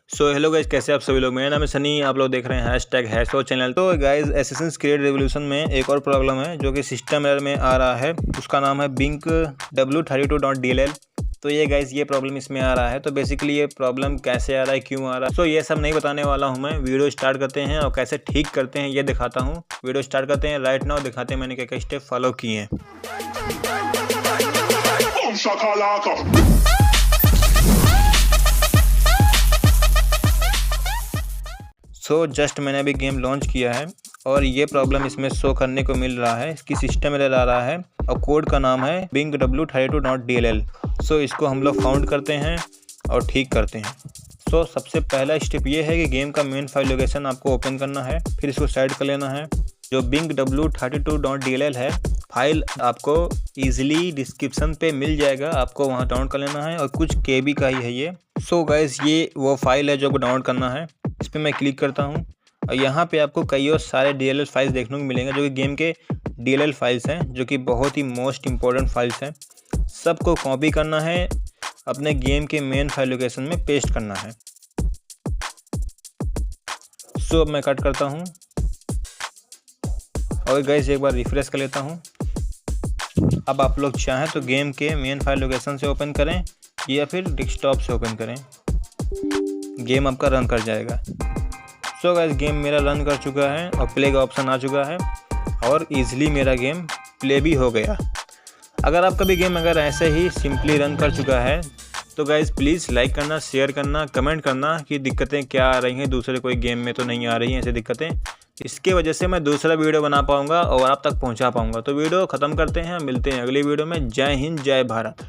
So hello guys, कैसे आप सभी लोग। मेरा नाम है सनी, आप लोग देख रहे हैं #हैशो चैनल। तो गाइज एसेसिन्स क्रीड रेवोल्यूशन में एक और प्रॉब्लम है जो कि सिस्टम एरर में आ रहा है। उसका नाम है binkw32.dll। तो ये गाइज ये प्रॉब्लम इसमें आ रहा है। तो बेसिकली ये प्रॉब्लम कैसे आ रहा है, क्यों आ रहा है, सो ये सब नहीं बताने वाला हूँ मैं। वीडियो स्टार्ट करते हैं और कैसे ठीक करते हैं ये दिखाता हूँ। वीडियो स्टार्ट करते हैं राइट नाउ, दिखाते हैं मैंने क्या क्या स्टेप फॉलो किए हैं। सो जस्ट मैंने अभी गेम लॉन्च किया है और ये प्रॉब्लम इसमें शो करने को मिल रहा है। इसकी सिस्टम एरर आ रहा है और कोड का नाम है binkw32.dll। सो इसको हम लोग फाउंड करते हैं और ठीक करते हैं। सो सबसे पहला स्टेप ये है कि गेम का मेन फाइल लोकेशन आपको ओपन करना है, फिर इसको साइड कर लेना है। जो binkw32.dll है फाइल आपको ईजिली डिस्क्रिप्शन पे मिल जाएगा, आपको वहाँ डाउनलोड कर लेना है और कुछ KB का ही है ये। सो गाइस ये वो फाइल है जो आपको डाउनलोड करना है। इस पर मैं क्लिक करता हूँ और यहाँ पे आपको कई और सारे DLL फाइल्स देखने को मिलेंगे जो कि गेम के DLL फाइल्स हैं, जो कि बहुत ही मोस्ट इम्पोर्टेंट फाइल्स हैं। सबको कॉपी करना है, अपने गेम के मेन फाइल लोकेशन में पेस्ट करना है। सो अब मैं कट करता हूँ और गाइस एक बार रिफ्रेश कर लेता हूँ। अब आप लोग चाहें तो गेम के मेन फाइल लोकेशन से ओपन करें या फिर डेस्कटॉप से ओपन करें, गेम आपका रन कर जाएगा। सो गाइस गेम मेरा रन कर चुका है और प्ले का ऑप्शन आ चुका है और ईजिली मेरा गेम प्ले भी हो गया। अगर आपका भी गेम अगर ऐसे ही सिंपली रन कर चुका है तो गाइस प्लीज़ लाइक करना, शेयर करना, कमेंट करना कि दिक्कतें क्या आ रही हैं, दूसरे कोई गेम में तो नहीं आ रही हैं ऐसी दिक्कतें। इसके वजह से मैं दूसरा वीडियो बना पाऊँगा और आप तक पहुँचा पाऊँगा। तो वीडियो ख़त्म करते हैं, मिलते हैं अगली वीडियो में। जय हिंद, जय भारत।